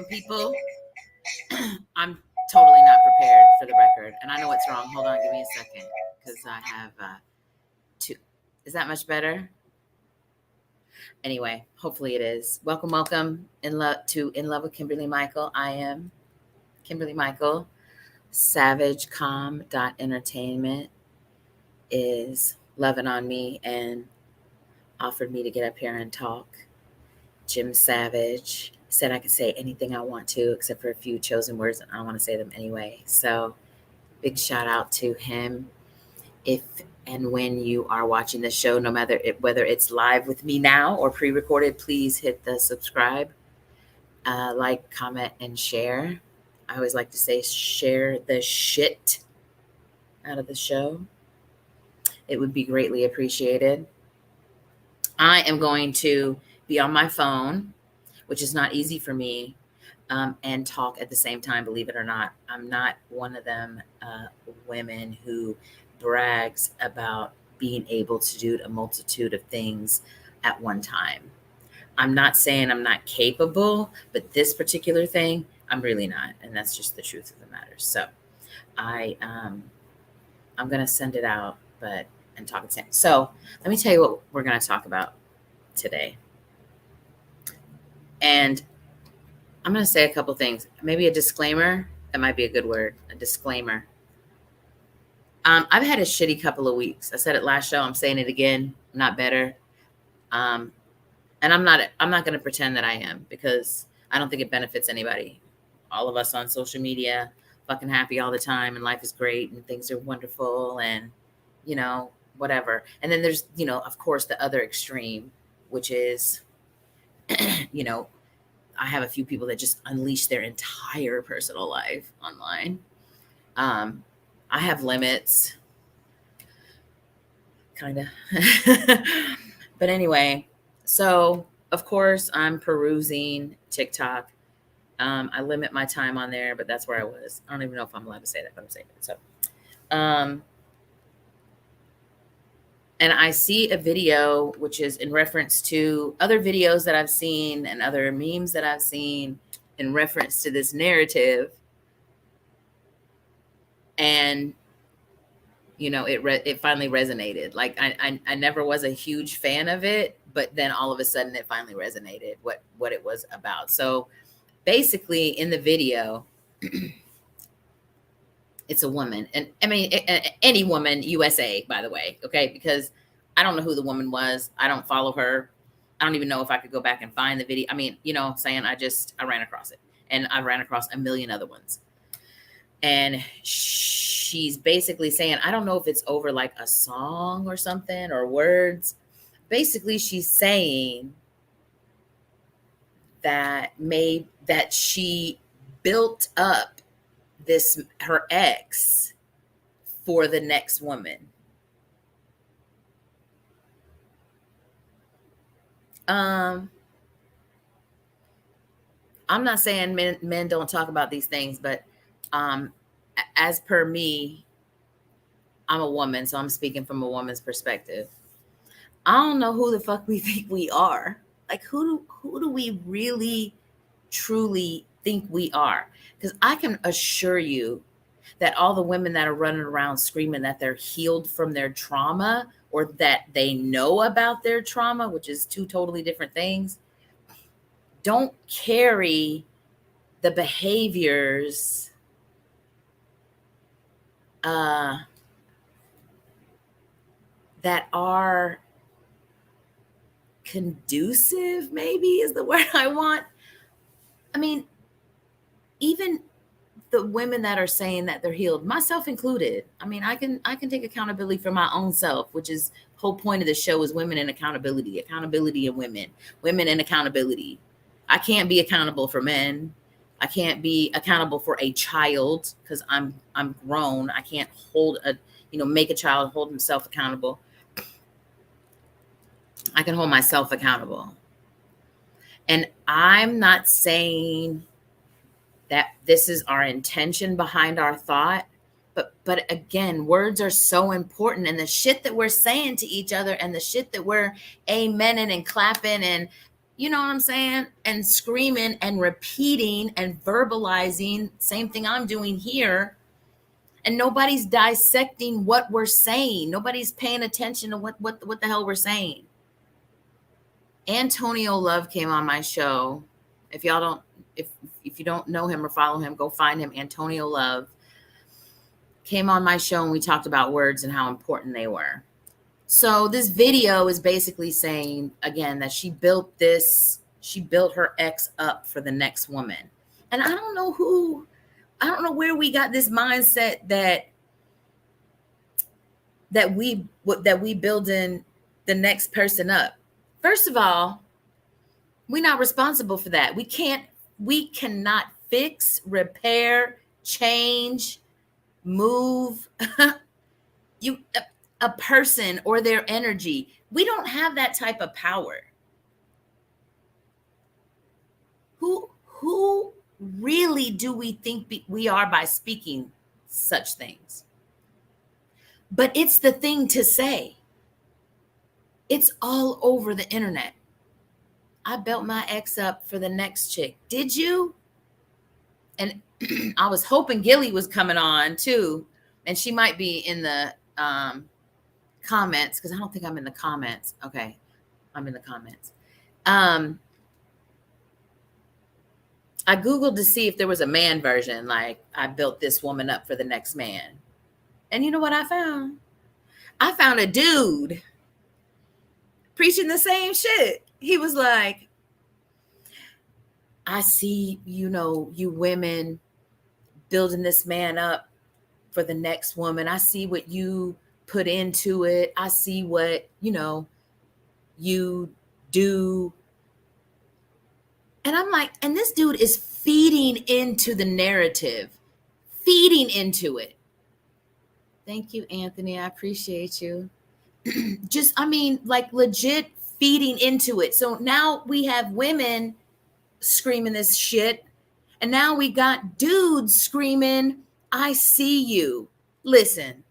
from people. I'm totally not prepared for the record, and I know what's wrong. Hold on, give me a second, because I have two. Is that much better? Anyway, hopefully it is. Welcome In Love with Kimberly Michael. I am Kimberly Michael. SavageCom.entertainment is loving on me and offered me to get up here and talk. Jim Savage said I could say anything I want to except for a few chosen words, and I want to say them anyway. So big shout out to him. If and when you are watching the show, no matter whether it's live with me now or pre-recorded, please hit the subscribe, like, comment, and share. I always like to say share the shit out of the show. It would be greatly appreciated. I am going to be on my phone, which is not easy for me, and talk at the same time, believe it or not. I'm not one of them women who brags about being able to do a multitude of things at one time. I'm not saying I'm not capable, but this particular thing, I'm really not. And that's just the truth of the matter. So I'm going to send it out, and talk at the same. So let me tell you what we're going to talk about today. And I'm going to say a couple things. Maybe a disclaimer. That might be a good word. A disclaimer. I've had a shitty couple of weeks. I said it last show. I'm saying it again. I'm not better. And I'm not going to pretend that I am, because I don't think it benefits anybody. All of us on social media, fucking happy all the time, and life is great and things are wonderful and, whatever. And then there's, of course, the other extreme, which is, I have a few people that just unleash their entire personal life online. I have limits, kind of. But anyway, so of course I'm perusing TikTok. I limit my time on there, but that's where I was. I don't even know if I'm allowed to say that, but I'm saying it. So, and I see a video which is in reference to other videos that I've seen and other memes that I've seen in reference to this narrative. And, it finally resonated. Like I never was a huge fan of it, but then all of a sudden it finally resonated what it was about. So basically in the video, it's a woman. And I mean, any woman, USA, by the way. Okay. Because I don't know who the woman was. I don't follow her. I don't even know if I could go back and find the video. I mean, I'm saying I ran across it, and I ran across a million other ones. And she's basically saying, I don't know if it's over like a song or something or words. Basically, she's saying that she built up her ex for the next woman. I'm not saying men don't talk about these things, but as per me, I'm a woman, so I'm speaking from a woman's perspective. I don't know who the fuck we think we are. Like, who do we really, truly think we are? Because I can assure you that all the women that are running around screaming that they're healed from their trauma, or that they know about their trauma, which is two totally different things, don't carry the behaviors that are conducive, maybe is the word I want. I mean, even the women that are saying that they're healed, myself included. I mean, I can take accountability for my own self, which is the whole point of the show, is women and accountability and women and accountability. I can't be accountable for men. I can't be accountable for a child because I'm grown. I can't make a child hold himself accountable. I can hold myself accountable. And I'm not saying that this is our intention behind our thought, but again, words are so important, and the shit that we're saying to each other and the shit that we're amening and clapping and You know what I'm saying? And screaming and repeating and verbalizing, same thing I'm doing here. And nobody's dissecting what we're saying. Nobody's paying attention to what the hell we're saying. Antonio Love came on my show. If y'all don't, if you don't know him or follow him, go find him. Antonio Love came on my show and we talked about words and how important they were. So this video is basically saying, again, that she built her ex up for the next woman. And I don't know where we got this mindset that we building the next person up. First of all, we're not responsible for that. We cannot fix, repair, change, move a person or their energy. We don't have that type of power. Who really do we think we are by speaking such things? But it's the thing to say. It's all over the internet. I built my ex up for the next chick. Did you? And I was hoping Gilly was coming on too. And she might be in the comments, because I don't think I'm in the comments. Okay, I'm in the comments. I Googled to see if there was a man version, like I built this woman up for the next man. And you know what I found? I found a dude preaching the same shit. He was like, I see, you women building this man up for the next woman. I see what you put into it. I see what, you do. And I'm like, and this dude is feeding into the narrative, feeding into it. Thank you, Anthony. I appreciate you. Legit feeding into it. So now we have women screaming this shit. And now we got dudes screaming, I see you. Listen,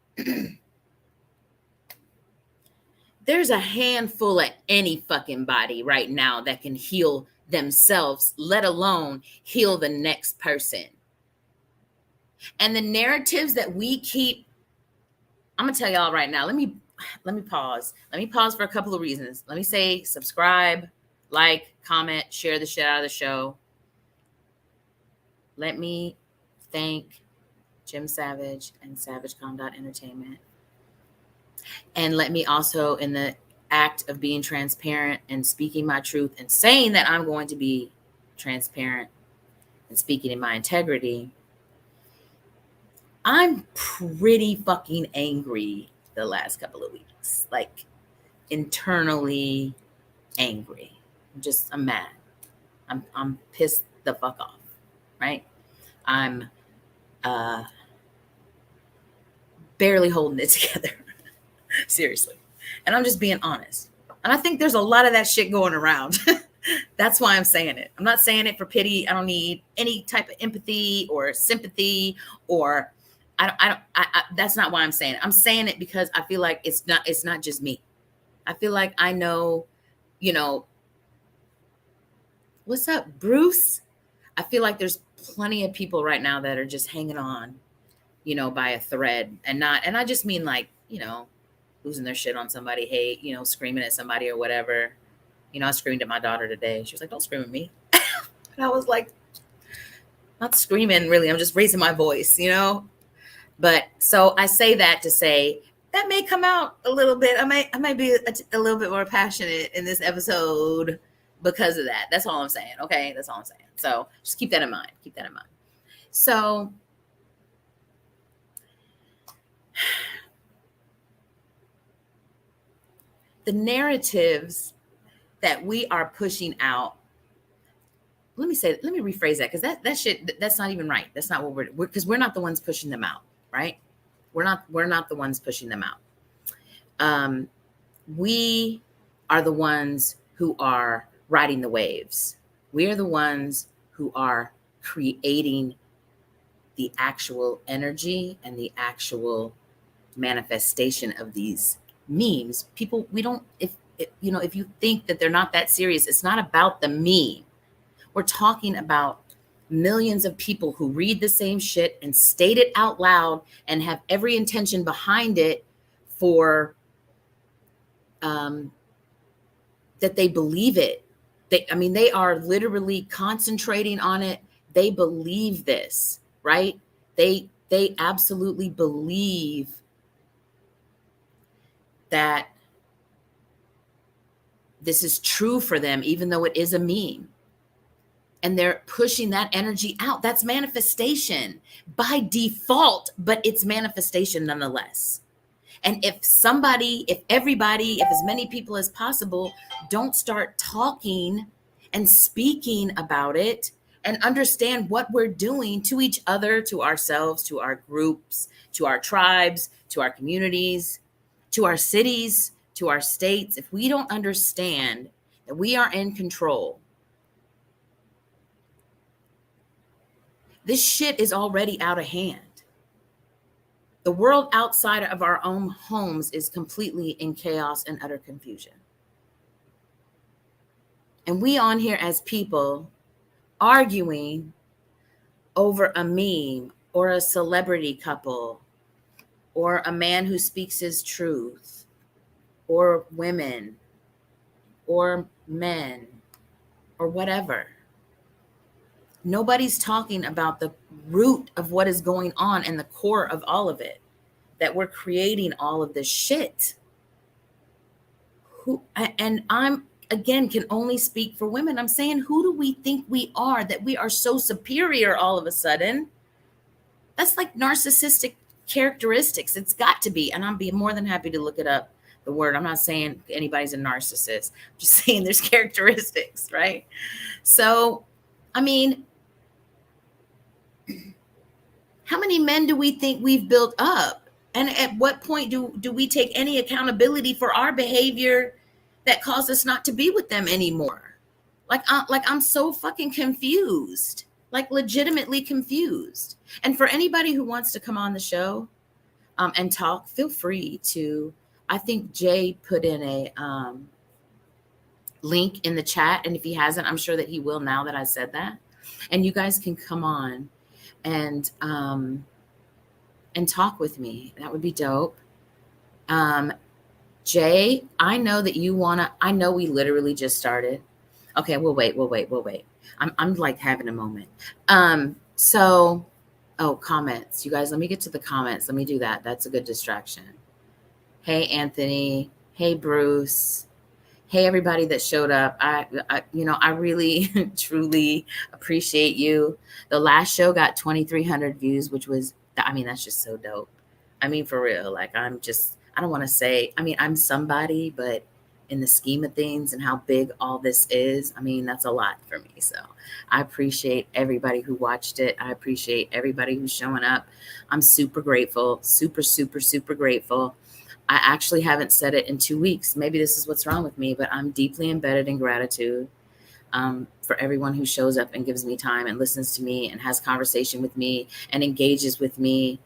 there's a handful of any fucking body right now that can heal themselves, let alone heal the next person. And the narratives that we keep, I'm gonna tell y'all right now, let me pause. Let me pause for a couple of reasons. Let me say subscribe, like, comment, share the shit out of the show. Let me thank Jim Savage and SavageCom.Entertainment. And let me also, in the act of being transparent and speaking my truth and saying that I'm going to be transparent and speaking in my integrity, I'm pretty fucking angry the last couple of weeks, like internally angry. I'm mad. I'm pissed the fuck off, right? I'm barely holding it together. Seriously. And I'm just being honest. And I think there's a lot of that shit going around. That's why I'm saying it. I'm not saying it for pity. I don't need any type of empathy or sympathy, or that's not why I'm saying it. I'm saying it because I feel like it's not just me. I feel like I know, what's up, Bruce? I feel like there's plenty of people right now that are just hanging on, by a thread, and I just mean like, losing their shit on somebody, hate, screaming at somebody or whatever. I screamed at my daughter today. She was like, don't scream at me. And I was like, not screaming really. I'm just raising my voice, But so I say that to say that may come out a little bit. I might be a little bit more passionate in this episode because of that. That's all I'm saying. Okay. That's all I'm saying. So just keep that in mind. Keep that in mind. So the narratives that we are pushing out, let me rephrase that, because that shit, that's not even right. That's not what because we're not the ones pushing them out, right? We're not the ones pushing them out. We are the ones who are riding the waves. We are the ones who are creating the actual energy and the actual manifestation of these memes. People, if if you think that they're not that serious, it's not about the meme. We're talking about millions of people who read the same shit and state it out loud and have every intention behind it for that they believe it. They are literally concentrating on it. They believe this, right? They absolutely believe that this is true for them, even though it is a meme. And they're pushing that energy out. That's manifestation by default, but it's manifestation nonetheless. And if everybody, if as many people as possible don't start talking and speaking about it and understand what we're doing to each other, to ourselves, to our groups, to our tribes, to our communities, to our cities, to our states, if we don't understand that we are in control, this shit is already out of hand. The world outside of our own homes is completely in chaos and utter confusion. And we on here as people arguing over a meme or a celebrity couple or a man who speaks his truth or women or men or whatever. Nobody's talking about the root of what is going on and the core of all of it, that we're creating all of this shit. And I'm, again, can only speak for women. I'm saying, who do we think we are that we are so superior all of a sudden? That's like narcissistic characteristics. It's got to be. And I'm being more than happy to look it up, the word. I'm not saying anybody's a narcissist. I'm just saying there's characteristics, right? So, I mean, how many men do we think we've built up? And at what point do we take any accountability for our behavior that caused us not to be with them anymore? Like I'm so fucking confused, like legitimately confused. And for anybody who wants to come on the show and talk, feel free to. I think Jay put in a link in the chat, and if he hasn't, I'm sure that he will now that I said that. And you guys can come on and talk with me. That would be dope. Jay, I know that you wanna. I know we literally just started. Okay, we'll wait. I'm like having a moment. So, comments, you guys. Let me get to the comments. Let me do that. That's a good distraction. Hey, Anthony. Hey, Bruce. Hey, everybody that showed up. I really truly appreciate you. The last show got 2,300 views, which was, that's just so dope. For real. Like, I don't want to say, I'm somebody, but in the scheme of things and how big all this is, that's a lot for me. So I appreciate everybody who watched it. I appreciate everybody who's showing up. I'm super grateful, super, super, super grateful. I actually haven't said it in 2 weeks. Maybe this is what's wrong with me, but I'm deeply embedded in gratitude for everyone who shows up and gives me time and listens to me and has conversation with me and engages with me.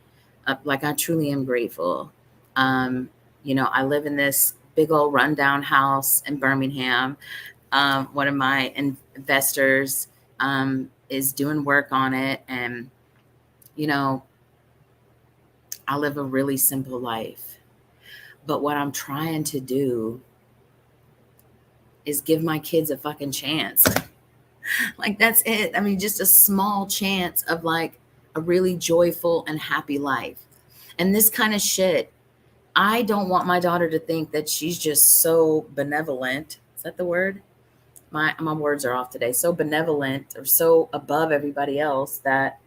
I truly am grateful. I live in this big old rundown house in Birmingham. One of my investors is doing work on it. And, I live a really simple life. But what I'm trying to do is give my kids a fucking chance. Like, that's it. Just a small chance of like a really joyful and happy life. And this kind of shit, I don't want my daughter to think that she's just so benevolent. Is that the word? My words are off today. So benevolent or so above everybody else that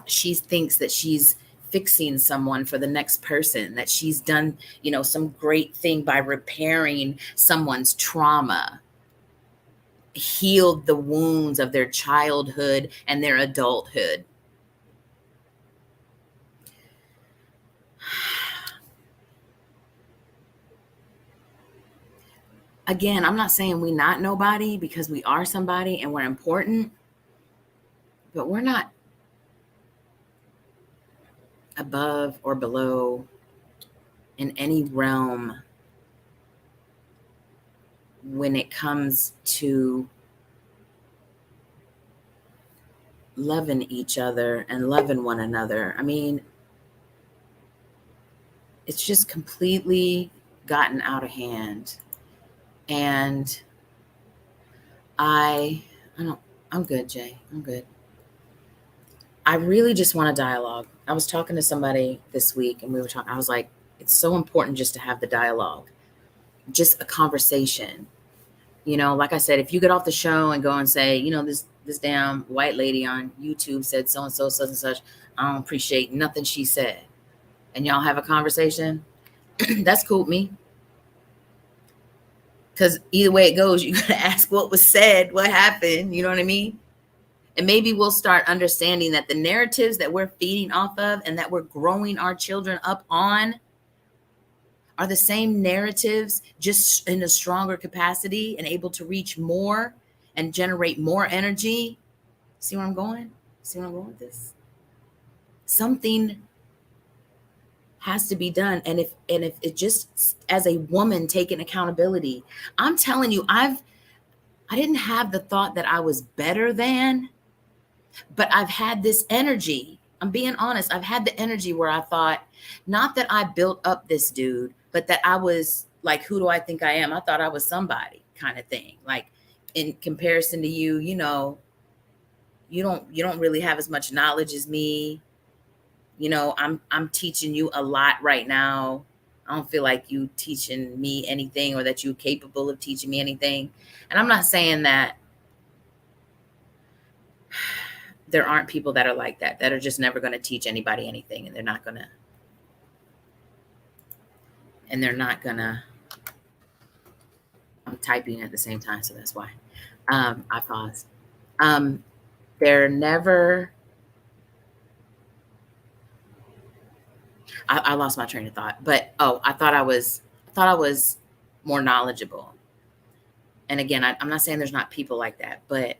she thinks that she's fixing someone for the next person, that she's done, some great thing by repairing someone's trauma, healed the wounds of their childhood and their adulthood. Again, I'm not saying we not nobody, because we are somebody and we're important, but we're not above or below in any realm when it comes to loving each other and loving one another. I mean, it's just completely gotten out of hand. And I'm good, Jay. I'm good. I really just want a dialogue. I was talking to somebody this week and we were talking, I was like, it's so important just to have the dialogue, just a conversation. You know, like I said, if you get off the show and go and say, you know, this damn white lady on YouTube said so-and-so, such and such, I don't appreciate nothing she said. And y'all have a conversation, that's cool with me. Because either way it goes, you're going to ask what was said, what happened, you know what I mean? And maybe we'll start understanding that the narratives that we're feeding off of and that we're growing our children up on are the same narratives, just in a stronger capacity and able to reach more and generate more energy. See where I'm going? See where I'm going with this? Something has to be done. And if it just, as a woman taking accountability, I'm telling you, I didn't have the thought that I was better than, but I've had this energy. I'm being honest. I've had the energy where I thought, not that I built up this dude, but that I was like, who do I think I am? I thought I was somebody kind of thing. Like, in comparison to you, you know, you don't really have as much knowledge as me. You know, I'm teaching you a lot right now. I don't feel like you teaching me anything or that you're capable of teaching me anything. And I'm not saying that there aren't people that are like that are just never going to teach anybody anything. And they're not going to, I'm typing at the same time. So that's why I paused. They're never, I lost my train of thought, but, I thought I was more knowledgeable. And again, I'm not saying there's not people like that, but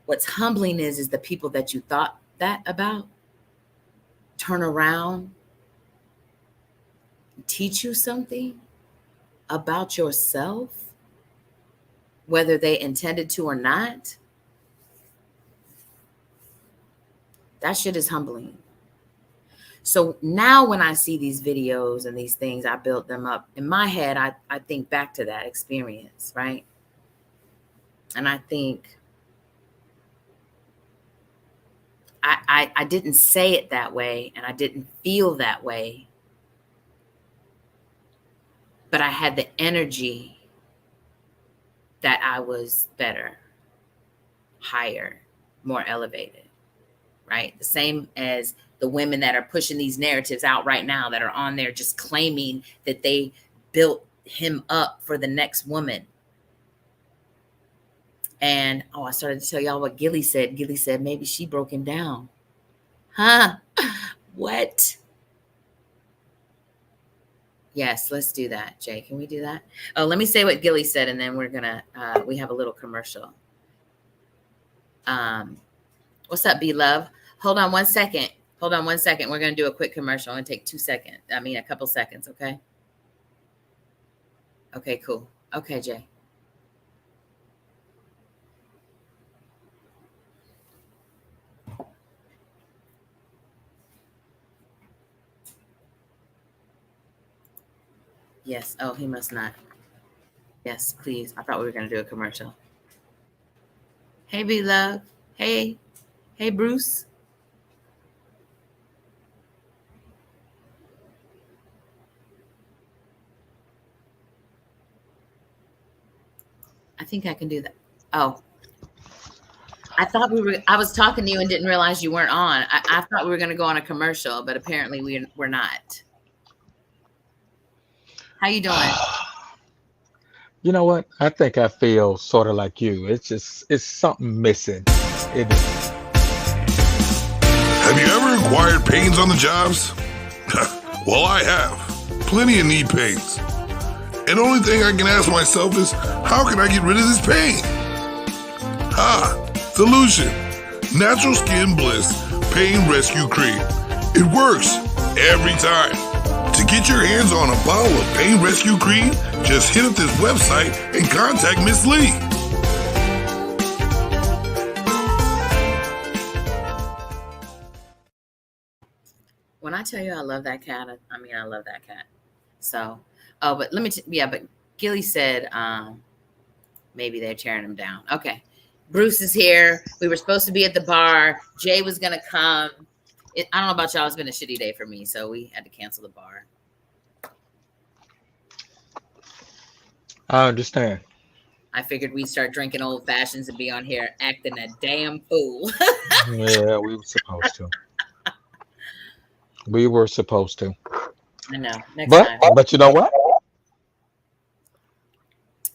what's humbling is the people that you thought that about turn around, teach you something about yourself, whether they intended to or not. That shit is humbling. So now when I see these videos and these things, I built them up in my head. I think back to that experience, right? And I think I didn't say it that way and I didn't feel that way, but I had the energy that I was better, higher, more elevated, right? The same as the women that are pushing these narratives out right now that are on there just claiming that they built him up for the next woman. And, I started to tell y'all what Gilly said. Gilly said maybe she broke him down. Huh? What? Yes, let's do that. Jay, can we do that? Oh, let me say what Gilly said, and then we're going to, we have a little commercial. What's up, B-Love? Hold on one second. We're going to do a quick commercial. I'm going to take a couple seconds, okay? Okay, cool. Okay, Jay. Yes. Oh, he must not. Yes, please. I thought we were going to do a commercial. Hey, B-Love. Hey, Bruce. I think I can do that. Oh, I was talking to you and didn't realize you weren't on. I thought we were going to go on a commercial, but apparently we're not. How you doing? You know what? I think I feel sort of like you. It's something missing. It is. Have you ever acquired pains on the jobs? Well, I have. Plenty of knee pains. And the only thing I can ask myself is, how can I get rid of this pain? Solution. Natural Skin Bliss Pain Rescue Cream. It works every time. get your hands on a bottle of Pain Rescue Cream, just hit up this website and contact Miss Lee. When I tell you I love that cat, I mean I love that cat. So, oh, but let me, but Gilly said maybe they're tearing him down. Okay, Bruce is here. We were supposed to be at the bar. Jay was gonna come. I don't know about y'all. It's been a shitty day for me, so we had to cancel the bar. I understand. I figured we'd start drinking old fashions and be on here acting a damn fool. Yeah, we were supposed to. We were supposed to. I know. Next But time. but you know what?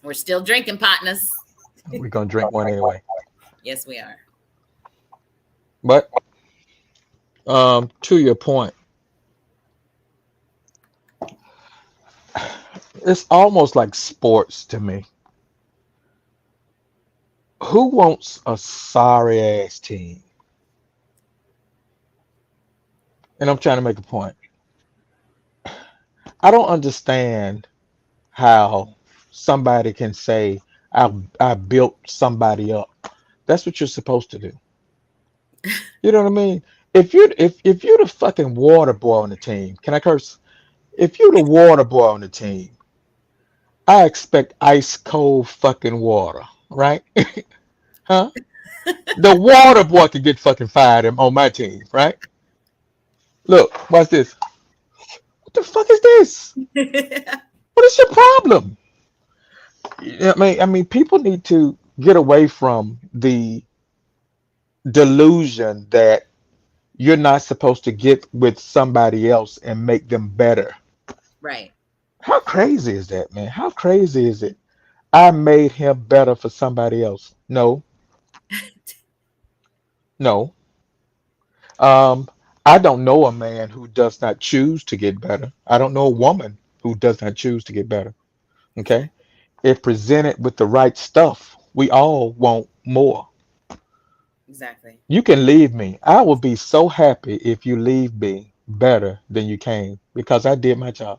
We're still drinking, partners. We're gonna drink one anyway. Yes, we are. But to your point, it's almost like sports to me. Who wants a sorry ass team? And I'm trying to make a point. I don't understand how somebody can say I built somebody up. That's what you're supposed to do. You know what I mean? If you're the fucking water boy on the team, can I curse? If you're the water boy on the team, I expect ice cold fucking water, right? Huh? The water boy could get fucking fired on my team, right? Look, watch this. What the fuck is this? What is your problem? I mean, people need to get away from the delusion that you're not supposed to get with somebody else and make them better. Right. How crazy is that, man? How crazy is it? I made him better for somebody else. No, no. Um, I don't know a man who does not choose to get better. I don't know a woman who does not choose to get better. Okay? Exactly. If presented with the right stuff, we all want more. Exactly. You can leave me. I will be so happy if you leave me better than you came because I did my job,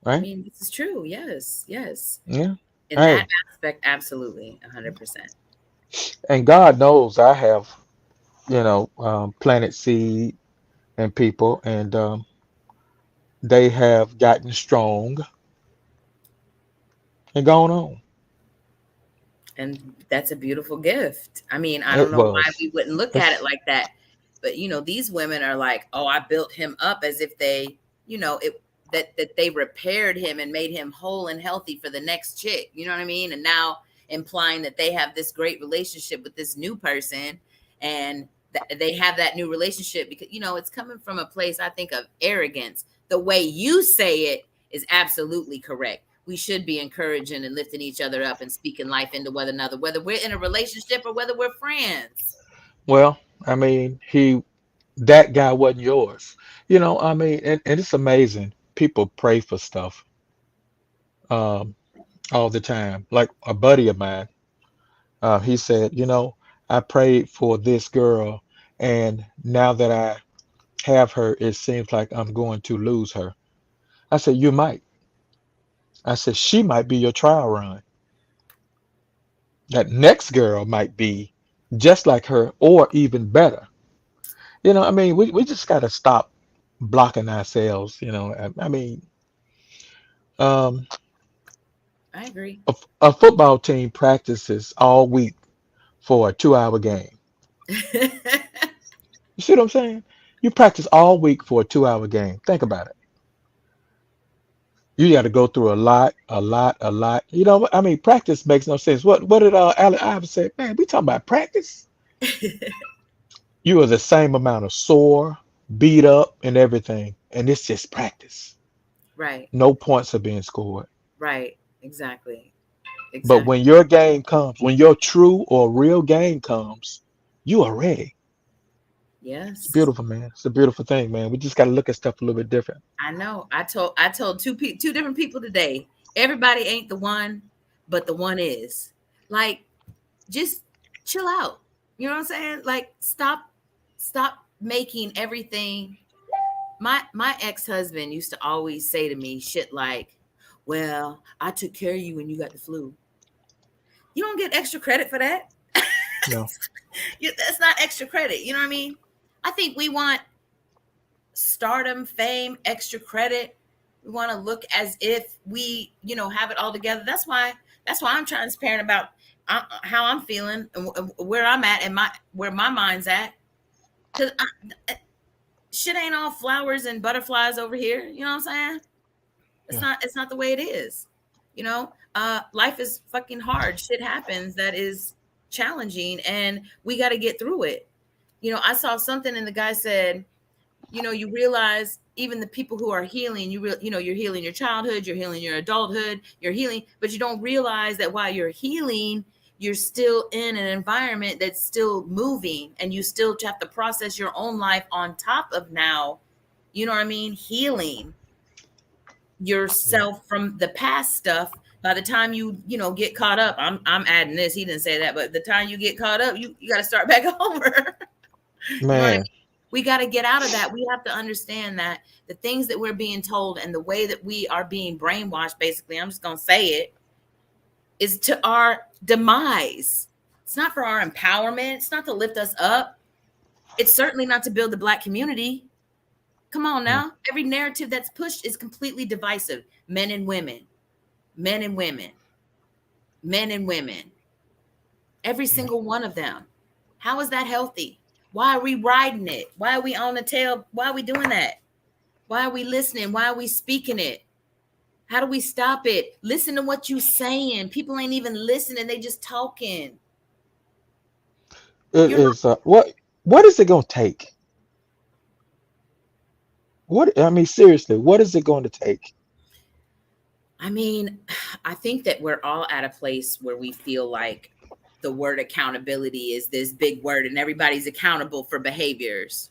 I right? mean, this is true. Yes. Yes. Yeah. In that Hey, aspect, absolutely, 100%. and God knows I have, planted seed in people, and they have gotten strong and gone on. And that's a beautiful gift. I mean, I don't It know why was. we wouldn't look at it It's like that. But these women are like, "Oh, I built him up," as if they, it that they repaired him and made him whole and healthy for the next chick. You know what I mean? And now implying that they have this great relationship with this new person, and they have that new relationship because it's coming from a place, I think, of arrogance. The way you say it is absolutely correct. We should be encouraging and lifting each other up and speaking life into one another, whether we're in a relationship or whether we're friends. well, I mean, that guy wasn't yours. I mean, and it's amazing. People pray for stuff um, all the time. Like a buddy of mine, he said, I prayed for this girl, and now that I have her, it seems like I'm going to lose her. I said, you might. I said, she might be your trial run. That next girl might be just like her or even better. I mean, we just got to stop blocking ourselves. I mean, um, I agree. a football team practices all week for a 2 hour game. You see what I'm saying? You practice all week for a 2 hour game. Think about it. You got to go through a lot, a lot, a lot. I mean, practice makes no sense. What did Allen Iverson say? Man, we talking about practice. You are the same amount of sore, beat up, and everything, and it's just practice. Right. No points are being scored. Right. Exactly. But Exactly. when your game comes, when your true or real game comes, you are ready. It's Yes. beautiful, man. It's a beautiful thing, man. We just got to look at stuff a little bit different. I know. I told two different people today. Everybody ain't the one, but the one is. Like, just chill out. You know what I'm saying? Like, stop making everything My ex-husband used to always say to me shit like, well, I took care of you when you got the flu. You don't get extra credit for that. No. That's not extra credit. You know what I mean? I think we want stardom, fame, extra credit. We want to look as if we, have it all together. That's why I'm transparent about how I'm feeling and where I'm at and where my mind's at. Cause shit ain't all flowers and butterflies over here. You know what I'm saying? It's Yeah. not. It's not the way it is. Life is fucking hard. Shit happens that is challenging, and we got to get through it. I saw something, and the guy said, you realize even the people who are healing, you're healing your childhood, you're healing your adulthood, you're healing, but you don't realize that while you're healing, you're still in an environment that's still moving, and you still have to process your own life on top of now, healing Yeah. yourself from the past stuff. By the time you get caught up, I'm adding this. He didn't say that, but the time you get caught up, you got to start back over. You know what I mean? Man. We got to get out of that. We have to understand that the things that we're being told and the way that we are being brainwashed, basically, I'm just going to say it, is to our demise. It's not for our empowerment. It's not to lift us up. It's certainly not to build the Black community. Come on Mm. now. Every narrative that's pushed is completely divisive. Men and women, men and women, men and women, every Yeah. single one of them. How is that healthy? Why are we riding it? Why are we on the tail? Why are we doing that? Why are we listening? Why are we speaking it? How do we stop it? Listen to what you saying. People ain't even listening. They just talking. It You're not. is what is it gonna take? What I mean, seriously, what is it going to take? I mean, I think that we're all at a place where we feel like the word accountability is this big word and everybody's accountable for behaviors.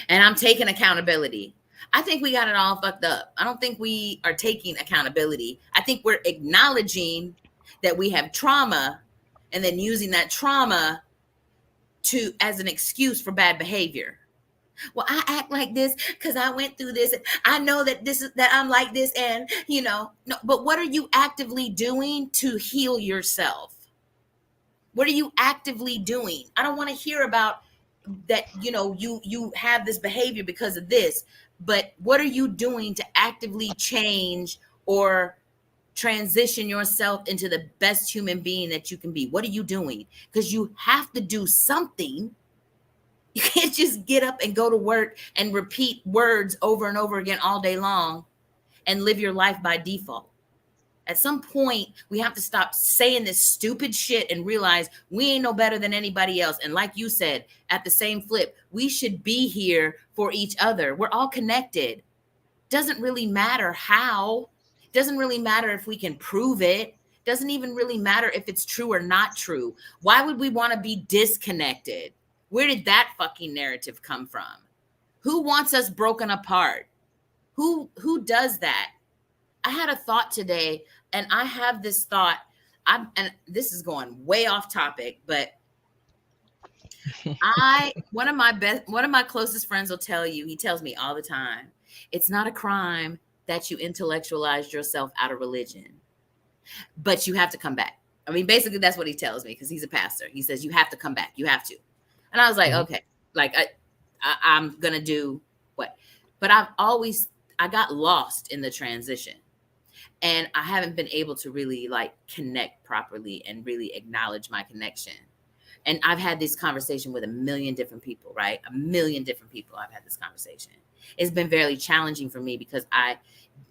And I'm taking accountability. I think we got it all fucked up. I don't think we are taking accountability. I think we're acknowledging that we have trauma and then using that trauma to as an excuse for bad behavior. Well, I act like this because I went through this. I know that I'm like this, and no. But what are you actively doing to heal yourself? What are you actively doing? I don't want to hear about that. You have this behavior because of this, but what are you doing to actively change or transition yourself into the best human being that you can be? What are you doing? Because you have to do something. You can't just get up and go to work and repeat words over and over again all day long and live your life by default. At some point, we have to stop saying this stupid shit and realize we ain't no better than anybody else. And like you said, at the same flip, we should be here for each other. We're all connected. Doesn't really matter how. Doesn't really matter if we can prove it. Doesn't even really matter if it's true or not true. Why would we want to be disconnected? Where did that fucking narrative come from? Who wants us broken apart? Who does that? I had a thought today, and I have this thought. And this is going way off topic, but one of my closest friends will tell you, he tells me all the time, it's not a crime that you intellectualized yourself out of religion, but you have to come back. I mean, basically that's what he tells me because he's a pastor. He says, you have to come back. You have to. And I was like, Mhm. okay, like I'm going to do what? But I got lost in the transition. And I haven't been able to really like connect properly and really acknowledge my connection. And I've had this conversation with a million different people, right? A million different people I've had this conversation. It's been very challenging for me because I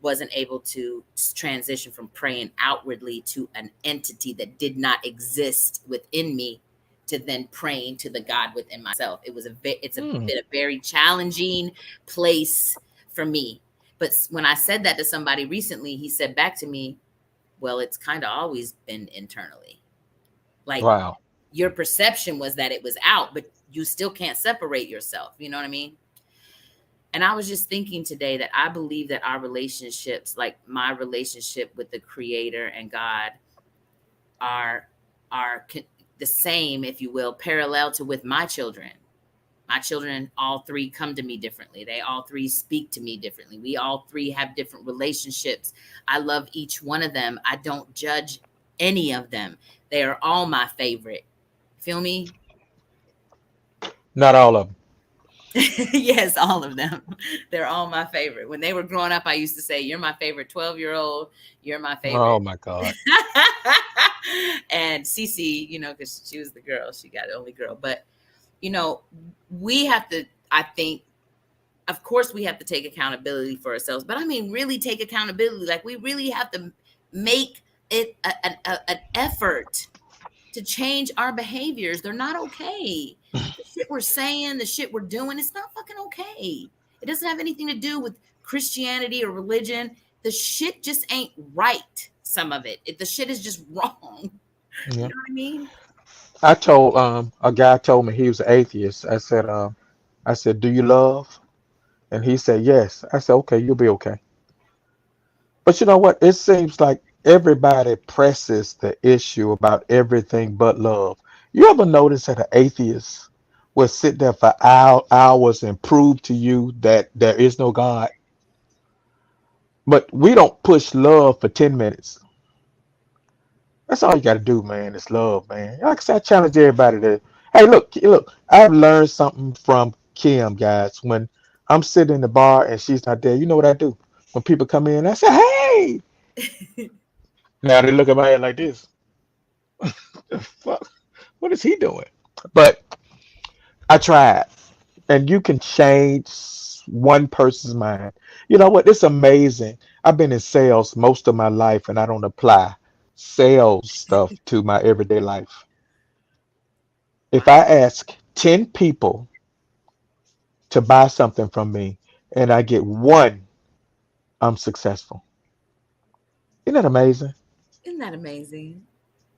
wasn't able to transition from praying outwardly to an entity that did not exist within me to then praying to the God within myself. It's Mm. been a very challenging place for me. But when I said that to somebody recently, he said back to me, well, it's kind of always been internally. Like Wow. your perception was that it was out, but you still can't separate yourself. You know what I mean? And I was just thinking today that I believe that our relationships, like my relationship with the Creator and God, are the same, if you will, parallel to with my children, My children, all three come to me differently. They all three speak to me differently. We all three have different relationships. I love each one of them. I don't judge any of them. They are all my favorite. Feel me? Not all of them. Yes, all of them. They're all my favorite. When they were growing up, I used to say, "You're my favorite 12-year-old. You're my Oh favorite." my God. And Cece, because she was the girl, she got the only girl. But, you know, we have to, I think, of course, we have to take accountability for ourselves. But I mean, really take accountability. Like, we really have to make it an effort to change our behaviors. They're not okay. The shit we're saying, the shit we're doing, it's not fucking okay. It doesn't have anything to do with Christianity or religion. The shit just ain't right. Some of the shit is just wrong. You Yeah. know what I mean? I told a guy told me he was an atheist. I said, "Do you love?" And he said, "Yes." I said, "Okay, you'll be okay." But you know what? It seems like everybody presses the issue about everything but love. You ever notice that an atheist will sit there for hours and prove to you that there is no God? But we don't push love for 10 minutes. That's all you got to do, man. Is love, man. Like I said, I challenge everybody to, hey, look. I've learned something from Kim, guys. When I'm sitting in the bar and she's not there, you know what I do? When people come in, I say, hey. Now they look at my head like this. The fuck? What is he doing? But I tried, and you can change one person's mind. You know what? It's amazing. I've been in sales most of my life, and I don't apply sales stuff to my everyday life. If I ask 10 people to buy something from me and I get one, I'm successful. Isn't that amazing? Isn't that amazing?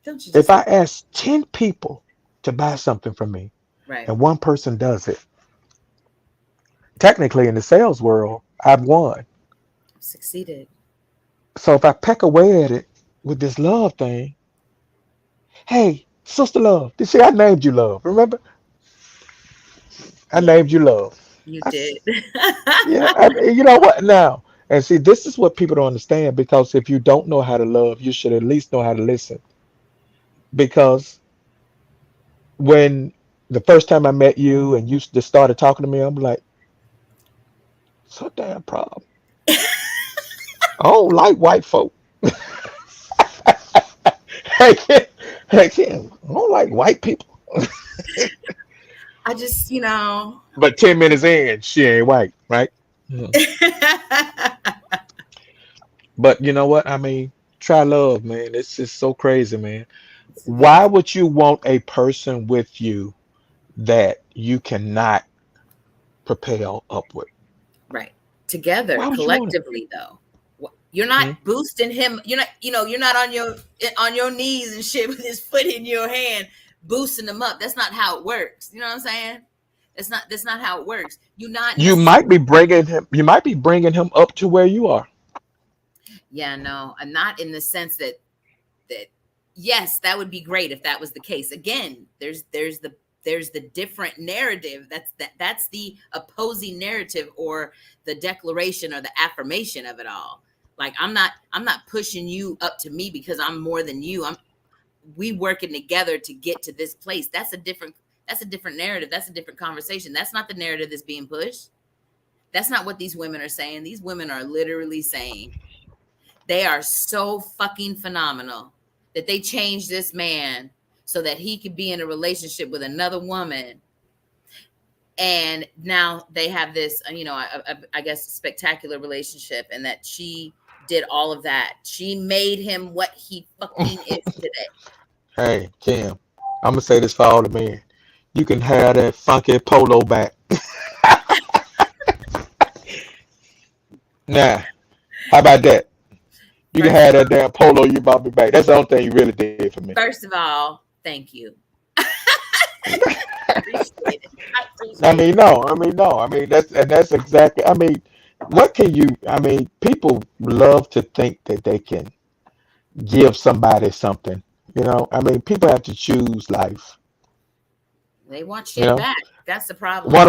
Don't you If just I love ask 10 people to buy something from me right? and one person does it, technically in the sales world, I've won. Succeeded. So if I peck away at it with this love thing, hey, sister love, you see, I named you love. Remember, I Yeah, named you love. you I did. s Yeah, you know what now? And see, this is what people don't understand because if you don't know how to love, you should at least know how to listen. Because when the first time I met you and you just started talking to me, I'm like, so damn problem. I don't like white folk. Heck yeah, heck yeah, I don't like white people. I just, But 10 minutes in, she ain't white, right? Mhm. But you know what? I mean, try love, man. It's just so crazy, man. it's Why amazing. would you want a person with you that you cannot propel upward? Right. Together, Why would you want it? collectively, though. You're not Hmm? boosting him. You're not on your knees and shit with his foot in your hand, boosting him up. That's not how it works. You know what I'm saying? That's not how it works. You're not You necessarily. might be bringing him. You might be bringing him up to where you are. Yeah, no, I'm not in the sense that yes, that would be great if that was the case. Again, there's the different narrative. That's the opposing narrative or the declaration or the affirmation of it all. Like I'm not pushing you up to me because I'm more than you. We working together to get to this place. That's a different narrative. That's a different conversation. That's not the narrative that's being pushed. That's not what these women are saying. These women are literally saying they are so fucking phenomenal that they changed this man so that he could be in a relationship with another woman. And now they have this, I guess, spectacular relationship, and that she did all of that. She made him what he fucking is today. Hey, Kim, I'm gonna say this for all the men. You can have that funky polo back. Nah, how about that? You can First have of that damn polo you bought me back. That's the only thing you really did for me. first of all, thank you. I appreciate it. I I appreciate mean, no. I mean, no. I mean, that's exactly. I mean, what can you? I mean, people love to think that they can give somebody something. I mean, people have to choose life. it. They want You shit know, back. That's the problem. One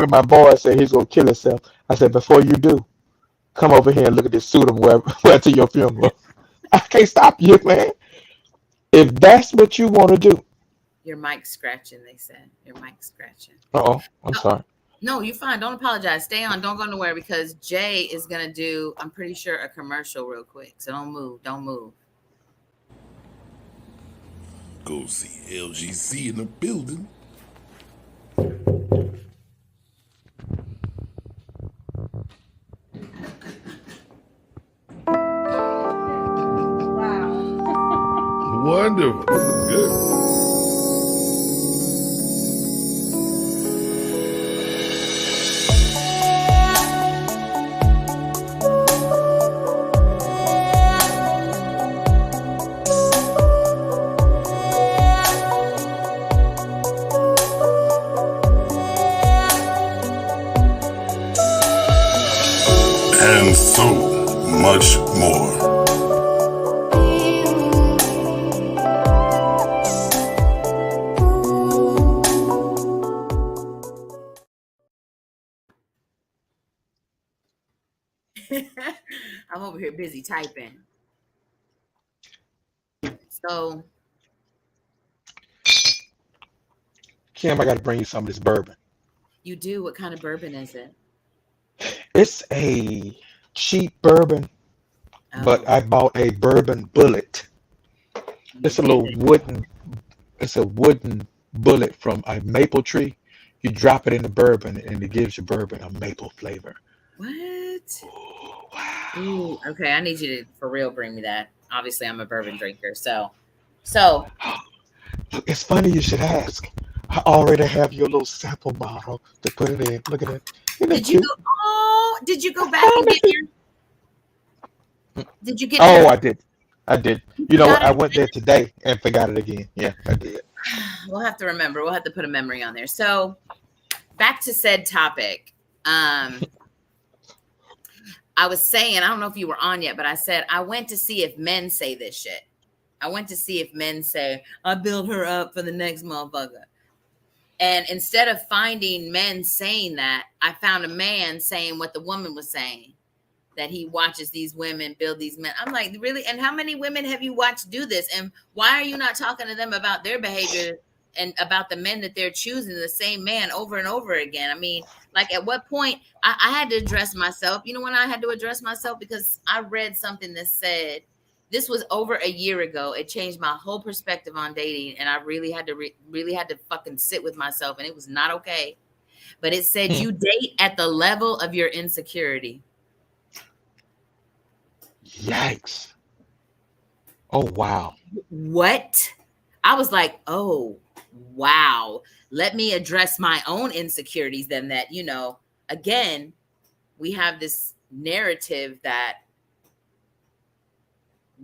of my boys said he's gonna kill himself. I said, before you do, come over here and look at this suit I'm wear to your funeral. I can't stop you, man. If that's what you want to do. Your mic scratching, they said. Your mic scratching. Oh, I'm No, sorry. no, you're fine. Don't apologize. Stay on. Don't go nowhere because Jay is going to do, I'm pretty sure, a commercial real quick. So don't move. Don't move. Go see LGC in the building. Wow. Wonderful. Good. And so much more. I'm over here busy typing. So, Kim, I got to bring you some of this bourbon. you do? What kind of bourbon is it? It's a cheap bourbon, but Oh, I bought a bourbon bullet. you It's a did little it. wooden. It's a wooden bullet from a maple tree. You drop it in the bourbon, and it gives your bourbon a maple flavor. What? Oh, wow. Ooh, okay. I need you to, for real, bring me that. Obviously, I'm a bourbon drinker. So, Look, it's funny you should ask. I already have your little sample bottle to put it in. Look at it. Isn't that did you go? cute? Oh, did you go back and get Honestly. your? Did you get your? Oh, I did. I did. You You know what? got I it. went there today and forgot it again. Yeah, I did. We'll have to remember. We'll have to put a memory on there. So, back to said topic. Um, I was saying, I don't know if you were on yet, but I said I went to see if men say this shit. I went to see if men say, I built her up for the next motherfucker. And instead of finding men saying that, I found a man saying what the woman was saying, that he watches these women build these men. I'm like, really? And how many women have you watched do this? And why are you not talking to them about their behavior and about the men that they're choosing, the same man over and over again? I mean, like at what point I had to address myself. You know when I had to address myself? Because I read something that said, this was over a year ago. It changed my whole perspective on dating. And I really had to really had to fucking sit with myself. And it was not okay. But it said Hmm. you date at the level of your insecurity. Yikes. Oh, wow. What? I was like, oh, wow. Let me address my own insecurities then. That, again, we have this narrative that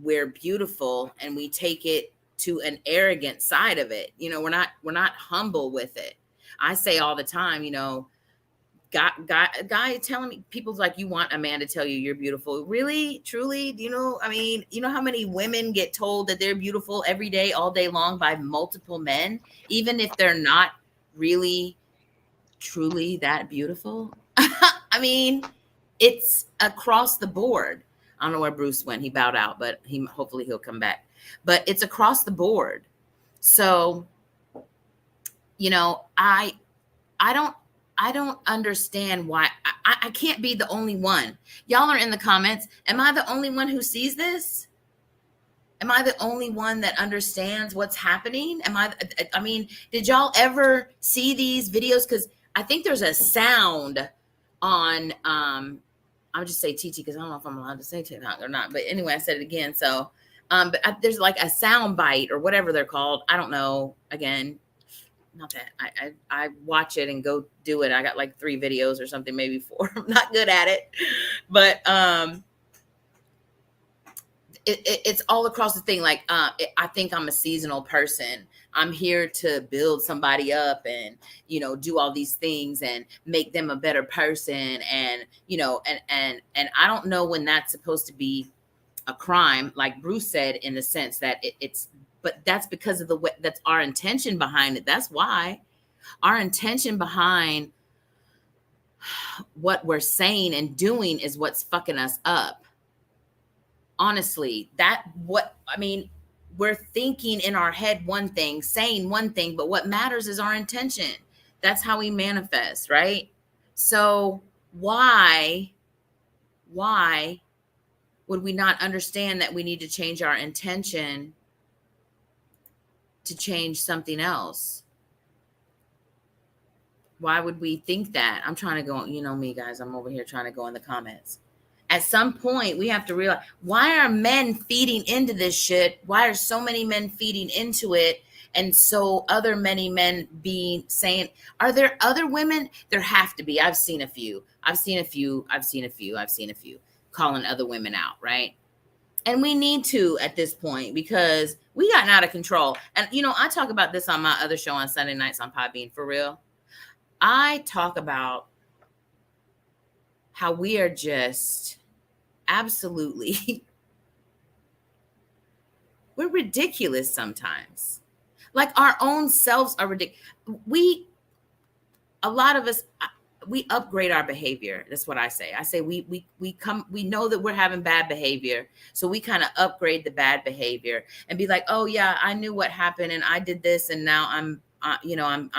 we're beautiful and we take it to an arrogant side of it. We're not humble with it. I say all the time, guy telling me, people's like, you want a man to tell you you're beautiful? Really? Truly? Do you know? I mean, you know how many women get told that they're beautiful every day, all day long by multiple men, even if they're not really truly that beautiful? I mean, it's across the board. I don't know where Bruce went. He bowed out, but hopefully he'll come back. But it's across the board. So, I don't understand why I can't be the only one. Y'all are in the comments. Am I the only one who sees this? Am I the only one that understands what's happening? I mean, did y'all ever see these videos? Because I think there's a sound on, I'll just say TT because I don't know if I'm allowed to say TikTok or not. But anyway, I said it again. So, there's like a sound bite or whatever they're called. I don't know. Again, not that I watch it and go do it. I got like 3 videos or something, maybe 4. I'm not good at it, but it's all across the thing. Like I think I'm a seasonal person. I'm here to build somebody up and do all these things and make them a better person, and and I don't know when that's supposed to be a crime, like Bruce said, in the sense that it's, but that's because of the way, that's our intention behind it. That's why. Our intention behind what we're saying and doing is what's fucking us up. Honestly, we're thinking in our head one thing, saying one thing, but what matters is our intention. That's how we manifest, right? So why would we not understand that we need to change our intention to change something else? Why would we think that? I'm trying to go, you know me, guys, I'm over here trying to go in the comments. At some point, we have to realize, why are men feeding into this shit? Why are so many men feeding into it? And so other many men saying, are there other women? There have to be. I've seen a few calling other women out, right? And we need to at this point, because we gotten out of control. And, I talk about this on my other show on Sunday nights on Podbean, for real. I talk about how we are just absolutely, we're ridiculous sometimes. Like, our own selves are ridiculous. A lot of us, we upgrade our behavior. That's what I say. I say we know that we're having bad behavior. So we kind of upgrade the bad behavior and be like, oh yeah, I knew what happened and I did this and now I'm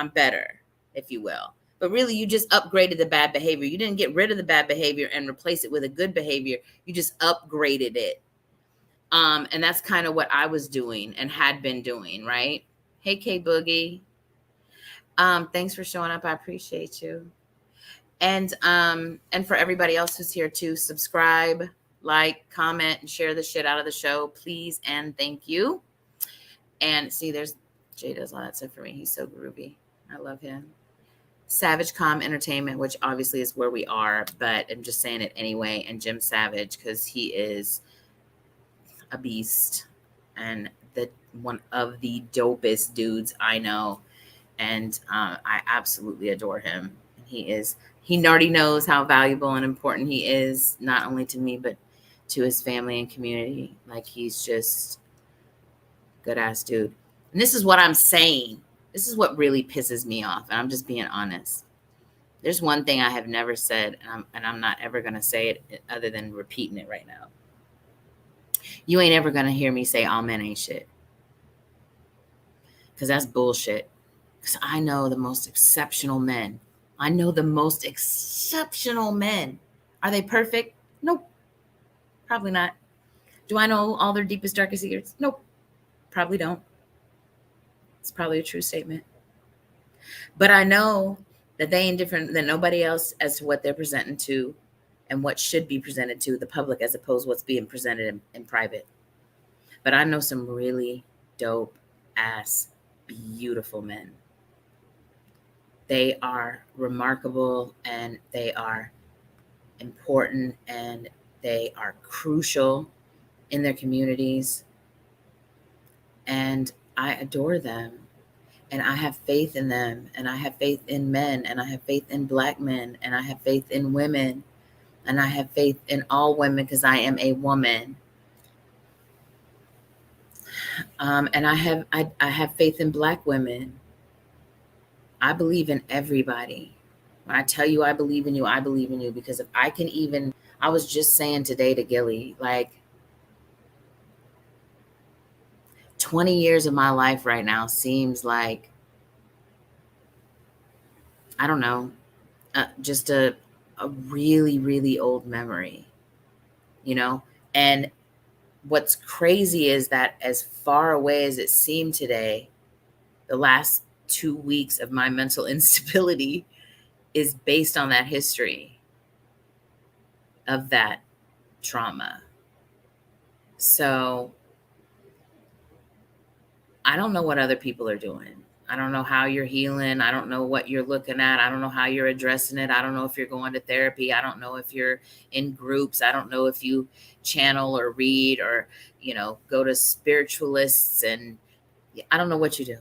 better, if you will. But really, you just upgraded the bad behavior. You didn't get rid of the bad behavior and replace it with a good behavior. You just upgraded it. And that's kind of what I was doing and had been doing, right? Hey, K Boogie. Thanks for showing up. I appreciate you. And for everybody else who's here too, subscribe, like, comment, and share the shit out of the show, please and thank you. And see, there's Jay does all that stuff for me. He's so groovy. I love him. Savage Com Entertainment, which obviously is where we are, but I'm just saying it anyway. And Jim Savage, because he is a beast and one of the dopest dudes I know. And I absolutely adore him. He already knows how valuable and important he is, not only to me, but to his family and community. Like, he's just good ass dude. And this is what I'm saying. This is what really pisses me off. And I'm just being honest. There's one thing I have never said, and I'm not ever going to say it other than repeating it right now. You ain't ever going to hear me say all men ain't shit. Because that's bullshit. Because I know the most exceptional men. Are they perfect? Nope. Probably not. Do I know all their deepest, darkest secrets? Nope. Probably don't. It's probably a true statement. But I know that they ain't different than nobody else as to what they're presenting to and what should be presented to the public as opposed to what's being presented in private. But I know some really dope ass, beautiful men. They are remarkable and they are important and they are crucial in their communities. And I adore them. And I have faith in them. And I have faith in men. And I have faith in Black men. And I have faith in women. And I have faith in all women because I am a woman. And I have faith in Black women. I believe in everybody. When I tell you I believe in you, I believe in you. Because if I can even, I was just saying today to Gilly, like 20 years of my life right now seems like, I don't know, just a really, really old memory, And what's crazy is that as far away as it seemed today, the last 2 weeks of my mental instability is based on that history of that trauma. So I don't know what other people are doing. I don't know how you're healing. I don't know what you're looking at. I don't know how you're addressing it. I don't know if you're going to therapy. I don't know if you're in groups. I don't know if you channel or read or, go to spiritualists, and I don't know what you do.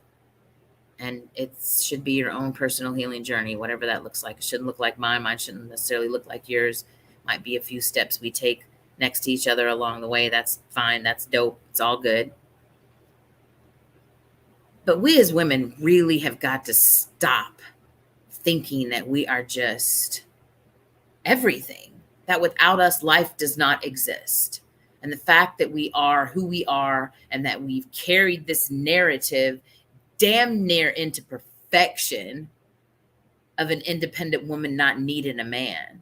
And it should be your own personal healing journey, whatever that looks like. It shouldn't look like mine. Mine shouldn't necessarily look like yours. Might be a few steps we take next to each other along the way. That's fine. That's dope. It's all good. But we as women really have got to stop thinking that we are just everything, that without us, life does not exist. And the fact that we are who we are and that we've carried this narrative damn near into perfection of an independent woman not needing a man.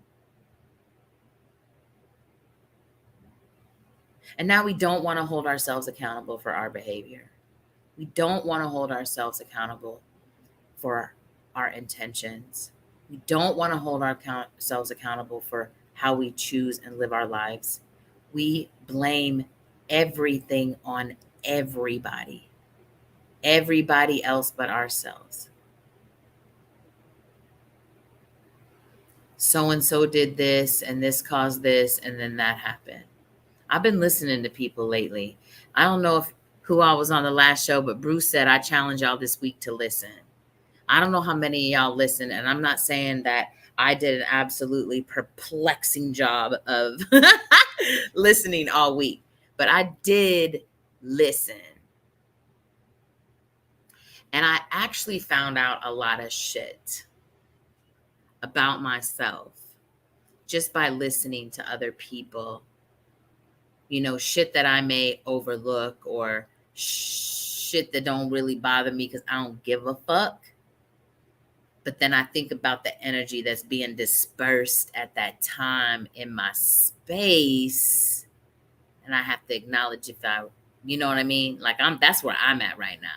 And now we don't want to hold ourselves accountable for our behavior. We don't want to hold ourselves accountable for our intentions. We don't want to hold ourselves accountable for how we choose and live our lives. We blame everything on everybody else but ourselves. So-and-so did this, and this caused this, and then that happened. I've been listening to people lately. I don't know who I was on the last show, but Bruce said, I challenge y'all this week to listen. I don't know how many of y'all listen, and I'm not saying that I did an absolutely perplexing job of listening all week, but I did listen. And I actually found out a lot of shit about myself just by listening to other people. You know, shit that I may overlook or shit that don't really bother me because I don't give a fuck. But then I think about the energy that's being dispersed at that time in my space. And I have to acknowledge you know what I mean? Like that's where I'm at right now.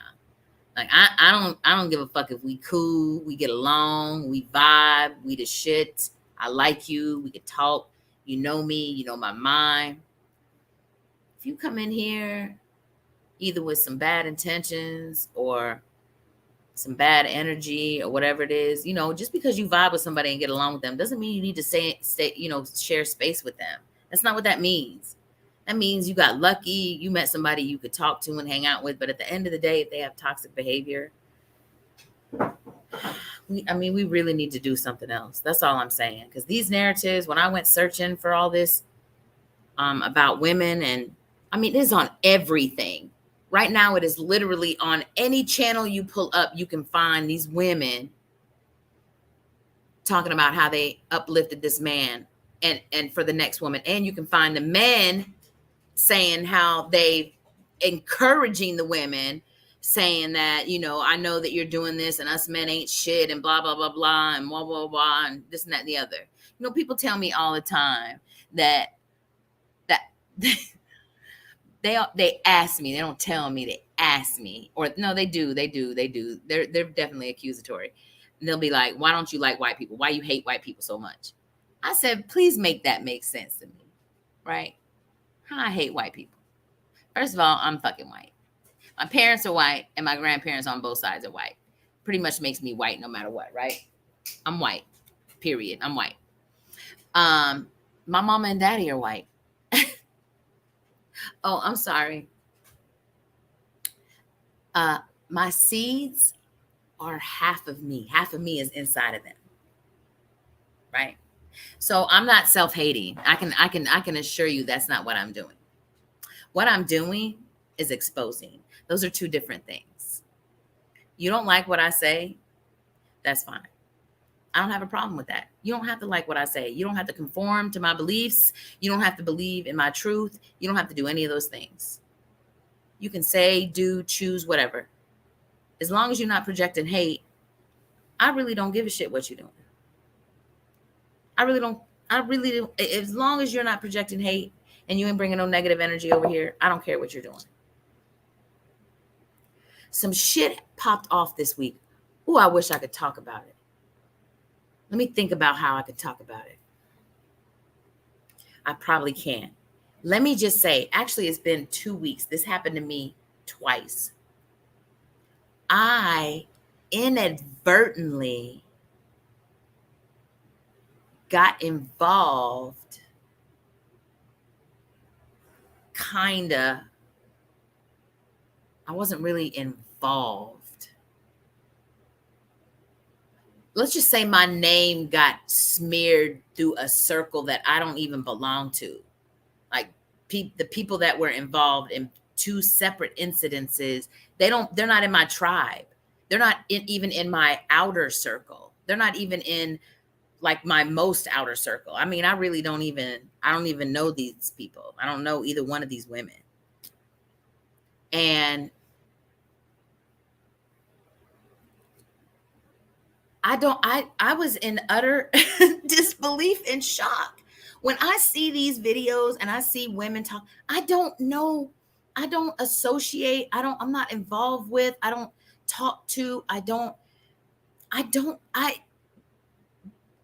Like I don't give a fuck if we cool, we get along, we vibe, we the shit. I like you, we could talk. You know me, you know my mind. If you come in here either with some bad intentions or some bad energy or whatever it is, you know, just because you vibe with somebody and get along with them doesn't mean you need to stay, you know, share space with them. That's not what that means. That means you got lucky, you met somebody you could talk to and hang out with. But at the end of the day, if they have toxic behavior, we really need to do something else. That's all I'm saying. Because these narratives, when I went searching for all this about women, and it is on everything. Right now, it is literally on any channel you pull up, you can find these women talking about how they uplifted this man and for the next woman. And you can find the men saying how they encouraging the women, saying that, you know, I know that you're doing this and us men ain't shit and blah, blah, blah, blah, and blah, blah, blah, and this and that and the other. You know, people tell me all the time that they ask me, they don't tell me, they ask me, or no, they do. They're definitely accusatory. And they'll be like, why don't you like white people? Why you hate white people so much? I said, please make that make sense to me, right? How I hate white people. First of all, I'm fucking white. My parents are white and my grandparents on both sides are white. Pretty much makes me white no matter what, right? I'm white, period. I'm white. My mama and daddy are white. Oh, I'm sorry. My seeds are half of me. Half of me is inside of them, right? So I'm not self-hating. I can assure you that's not what I'm doing. What I'm doing is exposing. Those are two different things. You don't like what I say, that's fine. I don't have a problem with that. You don't have to like what I say. You don't have to conform to my beliefs. You don't have to believe in my truth. You don't have to do any of those things. You can say, do, choose, whatever. As long as you're not projecting hate, I really don't give a shit what you're doing. I really don't. As long as you're not projecting hate and you ain't bringing no negative energy over here, I don't care what you're doing. Some shit popped off this week. Ooh, I wish I could talk about it. Let me think about how I could talk about it. I probably can't. Let me just say, actually, it's been 2 weeks. This happened to me twice. I inadvertently got involved, kinda. I wasn't really involved. Let's just say my name got smeared through a circle that I don't even belong to. Like the people that were involved in two separate incidences. They're not in my tribe. They're not even in my outer circle. They're not even in like my most outer circle. I mean, I don't even know these people. I don't know either one of these women. And I was in utter disbelief and shock. When I see these videos and I see women talk, I don't know. I don't associate. I'm not involved with. I don't talk to.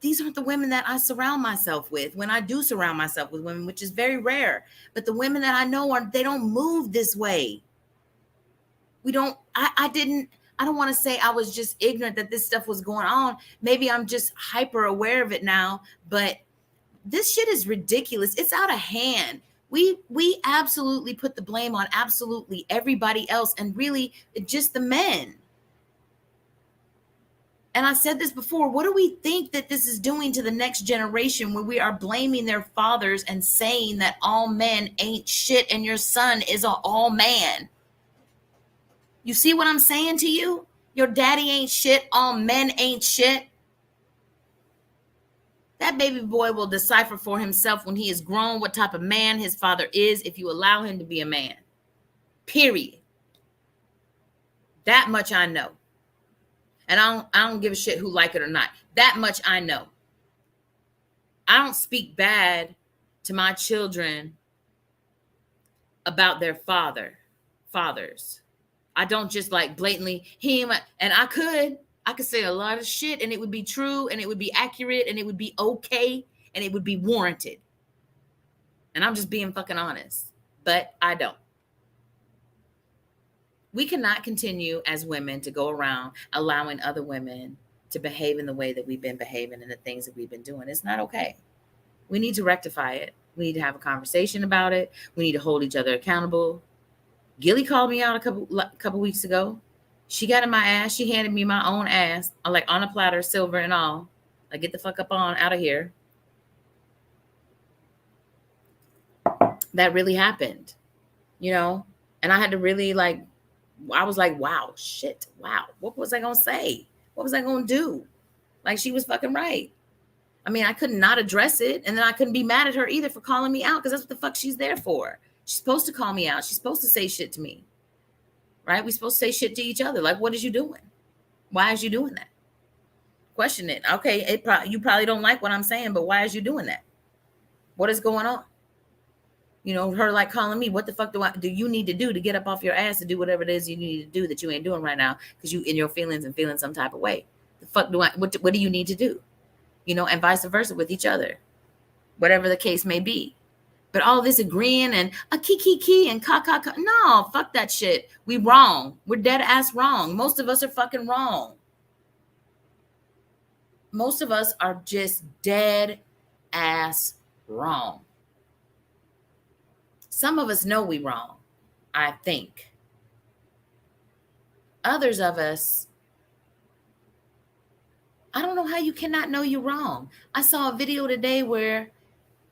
These aren't the women that I surround myself with when I do surround myself with women, which is very rare. But the women that I know they don't move this way. I don't want to say I was just ignorant that this stuff was going on. Maybe I'm just hyper aware of it now, but this shit is ridiculous. It's out of hand. We absolutely put the blame on absolutely everybody else and really just the men. And I said this before, what do we think that this is doing to the next generation when we are blaming their fathers and saying that all men ain't shit and your son is an all man? You see what I'm saying to you? Your daddy ain't shit, all men ain't shit. That baby boy will decipher for himself when he is grown what type of man his father is if you allow him to be a man. Period. That much I know. And I don't give a shit who like it or not. That much I know. I don't speak bad to my children about their fathers. I don't just like blatantly him. And I could say a lot of shit and it would be true and it would be accurate and it would be okay and it would be warranted. And I'm just being fucking honest. But I don't. We cannot continue as women to go around allowing other women to behave in the way that we've been behaving and the things that we've been doing. It's not okay. We need to rectify it. We need to have a conversation about it. We need to hold each other accountable. Gilly called me out a couple weeks ago. She got in my ass. She handed me my own ass, like on a platter, silver and all. Like, get the fuck up on out of here. That really happened, you know? And I had to really I was like, wow, shit, wow. What was I going to say? What was I going to do? Like, she was fucking right. I mean, I could not address it. And then I couldn't be mad at her either for calling me out because that's what the fuck she's there for. She's supposed to call me out. She's supposed to say shit to me. Right? We're supposed to say shit to each other. Like, what is you doing? Why is you doing that? Question it. Okay, you probably don't like what I'm saying, but why is you doing that? What is going on? You know, her like calling me, what the fuck do you need to do to get up off your ass to do whatever it is you need to do that you ain't doing right now because you in your feelings and feeling some type of way. The fuck what do you need to do? You know, and vice versa with each other. Whatever the case may be. But all this agreeing and a key and ka. No, fuck that shit. We wrong. We're dead ass wrong. Most of us are fucking wrong. Most of us are just dead ass wrong. Some of us know we wrong, I think. Others of us, I don't know how you cannot know you're wrong. I saw a video today where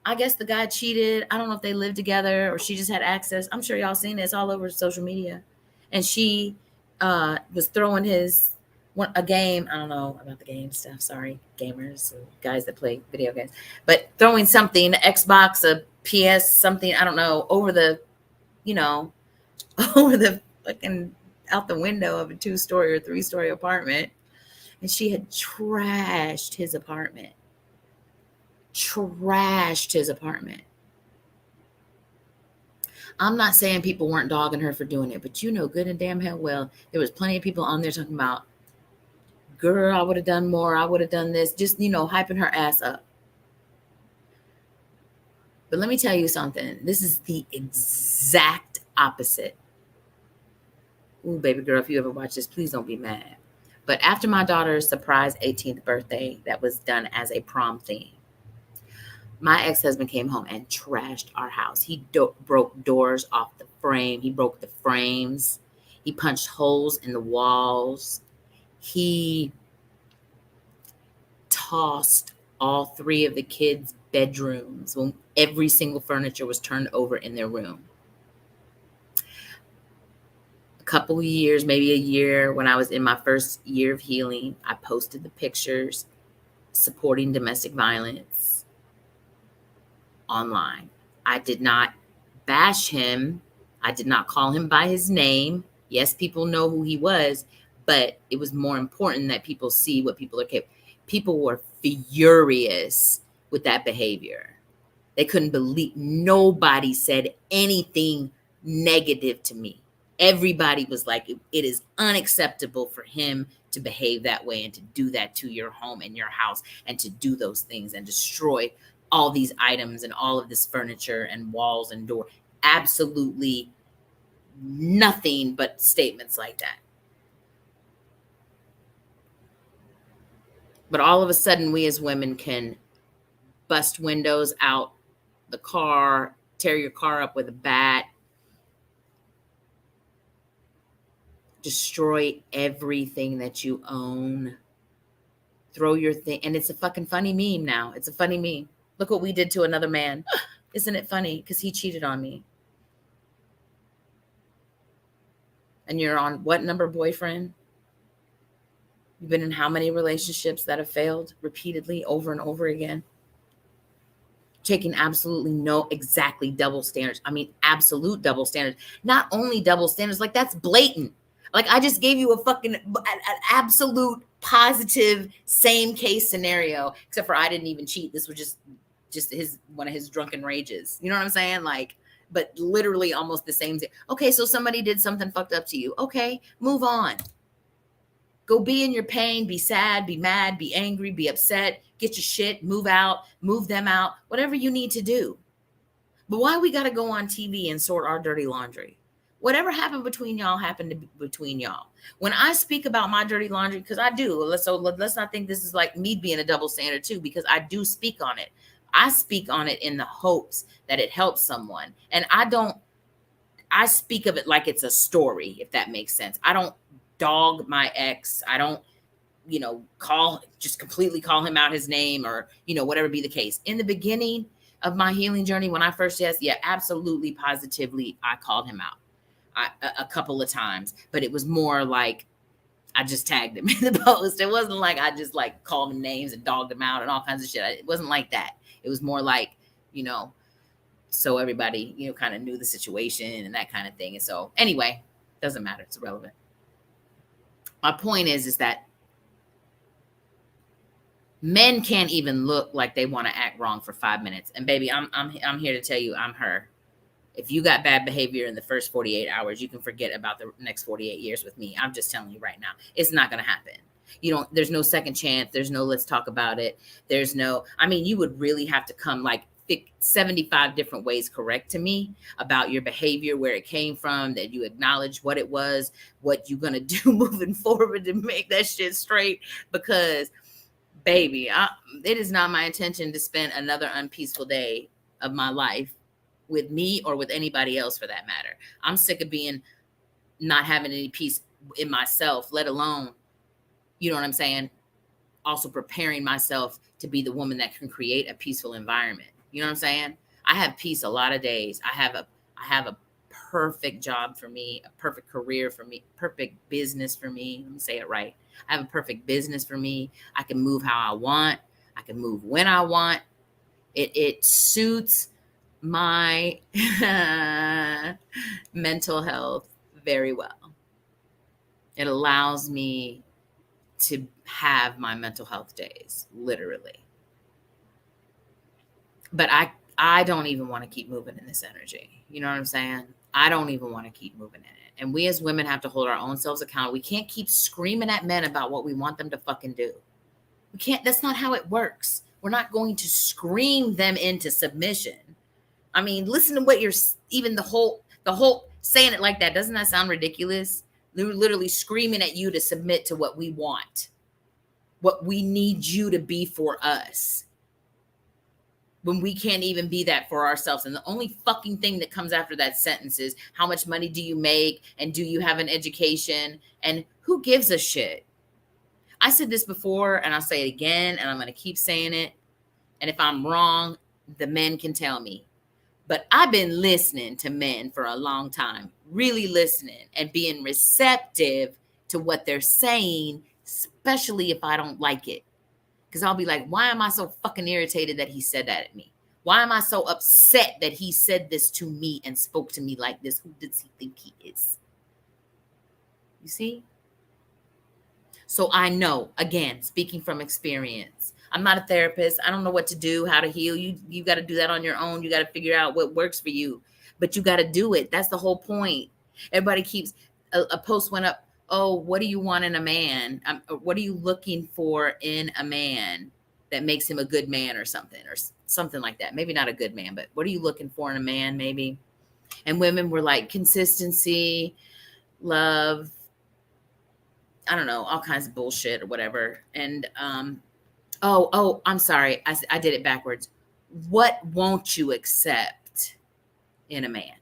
I guess the guy cheated. I don't know if they lived together or she just had access. I'm sure y'all seen this all over social media. And she was throwing a game. I don't know about the game stuff. Sorry, gamers, guys that play video games. But throwing something, Xbox, a PS, something, I don't know, over the fucking out the window of a 2-story or 3-story apartment. And she had trashed his apartment. I'm not saying people weren't dogging her for doing it, but you know good and damn hell well there was plenty of people on there talking about, girl, I would have done more, I would have done this, just hyping her ass up. But let me tell you something. This is the exact opposite. Ooh, baby girl, if you ever watch this, please don't be mad. But after my daughter's surprise 18th birthday that was done as a prom theme, my ex-husband came home and trashed our house. He broke doors off the frame. He broke the frames. He punched holes in the walls. He tossed all 3 of the kids' bedrooms when every single furniture was turned over in their room. couple of years, maybe a year, when I was in my first year of healing, I posted the pictures supporting domestic violence online. I did not bash him. I did not call him by his name. Yes, people know who he was, but it was more important that people see what people are capable. People were furious with that behavior. They couldn't believe, nobody said anything negative to me. Everybody was like, it is unacceptable for him to behave that way and to do that to your home and your house and to do those things and destroy all these items and all of this furniture and walls and door. Absolutely nothing but statements like that. But all of a sudden, we as women can bust windows out the car, tear your car up with a bat, destroy everything that you own, throw your thing. And it's a fucking funny meme now. It's a funny meme. Look what we did to another man. Isn't it funny? Because he cheated on me. And you're on what number boyfriend? You've been in how many relationships that have failed repeatedly over and over again? Taking absolutely no, exactly double standards. I mean, absolute double standards. Not only double standards, like that's blatant. Like I just gave you a fucking an absolute positive same case scenario, except for I didn't even cheat. This was just his one of his drunken rages. You know what I'm saying? Like, but literally almost the same thing. Okay, so somebody did something fucked up to you. Okay, move on. Go be in your pain, be sad, be mad, be angry, be upset, get your shit, move out, move them out, whatever you need to do. But why we got to go on TV and sort our dirty laundry? Whatever happened between y'all happened to be between y'all. When I speak about my dirty laundry, because I do, let's not think this is like me being a double standard too, because I do speak on it. I speak on it in the hopes that it helps someone. And I speak of it like it's a story, if that makes sense. I don't dog my ex. I don't, completely call him out his name or, whatever be the case. In the beginning of my healing journey, when I first absolutely, positively, I called him out a couple of times, but it was more like I just tagged him in the post. It wasn't like I just like called him names and dogged him out and all kinds of shit. It wasn't like that. It was more like, so everybody, kind of knew the situation and that kind of thing. And so anyway, doesn't matter. It's irrelevant. My point is that men can't even look like they want to act wrong for 5 minutes. And baby, I'm here to tell you, I'm her. If you got bad behavior in the first 48 hours, you can forget about the next 48 years with me. I'm just telling you right now, it's not going to happen. There's no second chance. There's no, let's talk about it. You would really have to come like 75 different ways correct to me about your behavior, where it came from, that you acknowledge what it was, what you're going to do moving forward to make that shit straight. Because baby, it is not my intention to spend another unpeaceful day of my life with me or with anybody else for that matter. I'm sick of not having any peace in myself, let alone, you know what I'm saying? Also preparing myself to be the woman that can create a peaceful environment. You know what I'm saying? I have peace a lot of days. I have a perfect job for me, a perfect career for me, perfect business for me. Let me say it right. I have a perfect business for me. I can move how I want. I can move when I want. It suits my mental health very well. It allows me to have my mental health days, literally. But I don't even want to keep moving in this energy. You know what I'm saying? I don't even want to keep moving in it. And we as women have to hold our own selves accountable. We can't keep screaming at men about what we want them to fucking do. We can't. That's not how it works. We're not going to scream them into submission. I mean, listen to what even the whole saying it like that. Doesn't that sound ridiculous? They're literally screaming at you to submit to what we want, what we need you to be for us, when we can't even be that for ourselves. And the only fucking thing that comes after that sentence is, how much money do you make? And do you have an education? And who gives a shit? I said this before and I'll say it again, and I'm going to keep saying it. And if I'm wrong, the men can tell me. But I've been listening to men for a long time, really listening and being receptive to what they're saying, especially if I don't like it. Because I'll be like, why am I so fucking irritated that he said that at me? Why am I so upset that he said this to me and spoke to me like this? Who does he think he is? You see? So I know, again, speaking from experience, I'm not a therapist. I don't know what to do, how to heal. You got to do that on your own. You got to figure out what works for you, but you got to do it. That's the whole point. Everybody keeps, a post went up, oh, what do you want in a man? What are you looking for in a man that makes him a good man or something like that? Maybe not a good man, but what are you looking for in a man maybe? And women were like consistency, love, I don't know, all kinds of bullshit or whatever. And, I'm sorry. I did it backwards. What won't you accept in a man?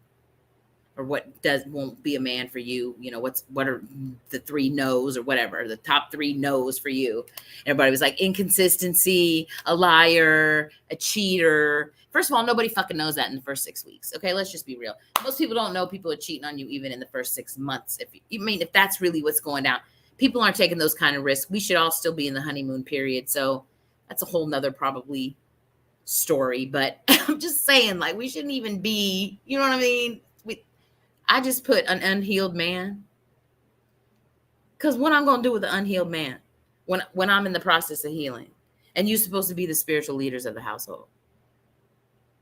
Or what won't be a man for you? You know, what are the 3 no's or whatever, the top 3 no's for you? Everybody was like inconsistency, a liar, a cheater. First of all, nobody fucking knows that in the first 6 weeks. Okay, let's just be real. Most people don't know people are cheating on you even in the first 6 months. If that's really what's going down. People aren't taking those kind of risks. We should all still be in the honeymoon period. So that's a whole nother probably story. But I'm just saying, like, we shouldn't even be, you know what I mean? I just put an unhealed man. Because what I'm going to do with an unhealed man when I'm in the process of healing? And you're supposed to be the spiritual leaders of the household.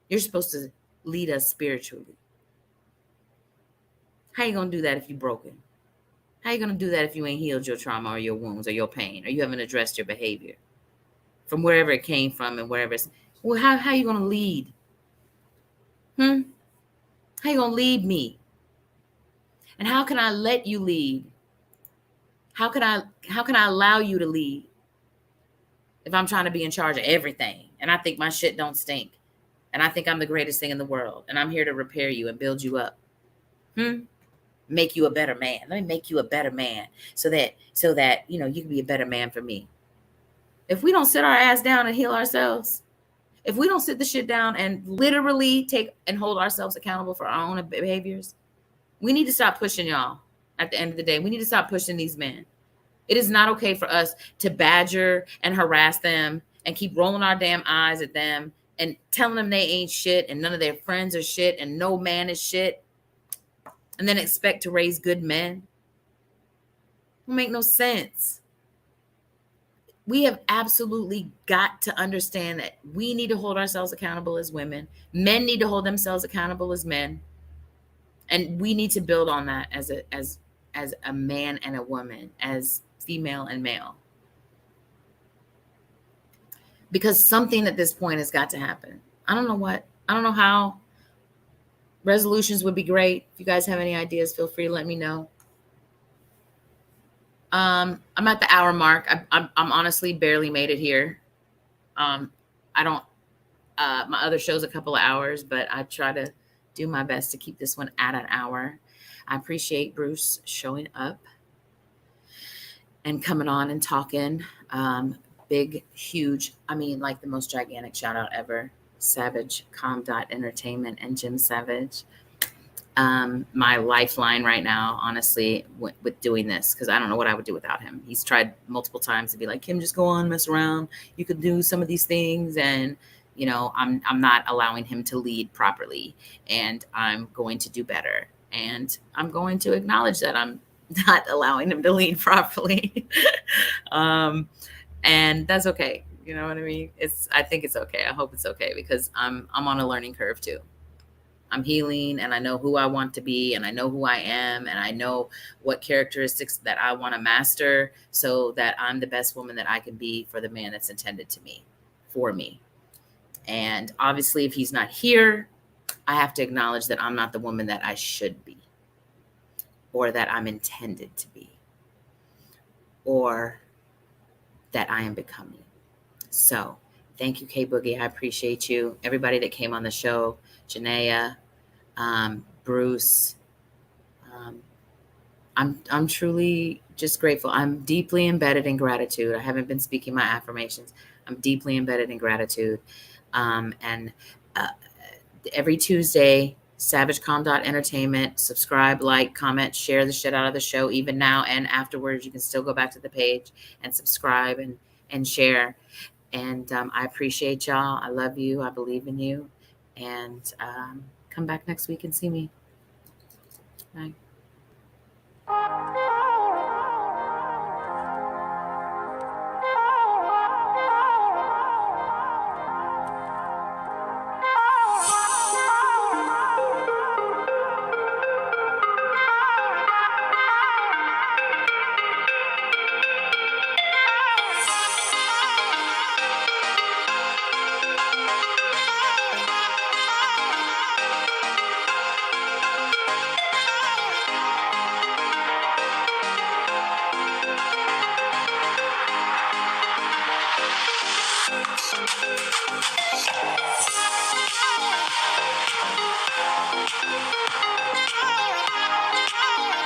You're supposed to lead us spiritually. How you going to do that if you're broken? How you going to do that if you ain't healed your trauma or your wounds or your pain, or you haven't addressed your behavior from wherever it came from and wherever it's, well, how you going to lead? How you going to lead me? And how can I let you lead? How can I allow you to lead if I'm trying to be in charge of everything and I think my shit don't stink and I think I'm the greatest thing in the world and I'm here to repair you and build you up? Make you a better man. Let me make you a better man so that, you know, you can be a better man for me. If we don't sit our ass down and heal ourselves, if we don't sit the shit down and literally take and hold ourselves accountable for our own behaviors, we need to stop pushing y'all. At the end of the day, we need to stop pushing these men. It is not okay for us to badger and harass them and keep rolling our damn eyes at them and telling them they ain't shit and none of their friends are shit and no man is shit, and then expect to raise good men. It don't make no sense. We have absolutely got to understand that we need to hold ourselves accountable as women. Men need to hold themselves accountable as men. And we need to build on that as a man and a woman, as female and male. Because something at this point has got to happen. I don't know what. I don't know how. Resolutions would be great. If you guys have any ideas, feel free to let me know. I'm at the hour mark. I'm honestly barely made it here. I don't. My other show's a couple of hours, but I try to do my best to keep this one at an hour. I appreciate Bruce showing up and coming on and talking. Big, huge, like the most gigantic shout out ever. Savage, Entertainment, and Jim Savage. My lifeline right now, honestly, with doing this, because I don't know what I would do without him. He's tried multiple times to be like, Kim, just go on, mess around. You could do some of these things. And, you know, I'm not allowing him to lead properly, and I'm going to do better. And I'm going to acknowledge that I'm not allowing him to lead properly. And that's okay. You know what I mean? I think it's okay. I hope it's okay, because I'm on a learning curve too. I'm healing, and I know who I want to be, and I know who I am, and I know what characteristics that I want to master so that I'm the best woman that I can be for the man that's intended to me, for me. And obviously, if he's not here, I have to acknowledge that I'm not the woman that I should be, or that I'm intended to be, or that I am becoming. So thank you, K Boogie. I appreciate you. Everybody that came on the show, Janaea, Bruce. I'm truly just grateful. I'm deeply embedded in gratitude. I haven't been speaking my affirmations. I'm deeply embedded in gratitude. And every Tuesday SavageCom.entertainment. Subscribe, like, comment, share the shit out of the show. Even now and afterwards, you can still go back to the page and subscribe and share. And I appreciate y'all. I love you. I believe in you. And come back next week and see me. Bye.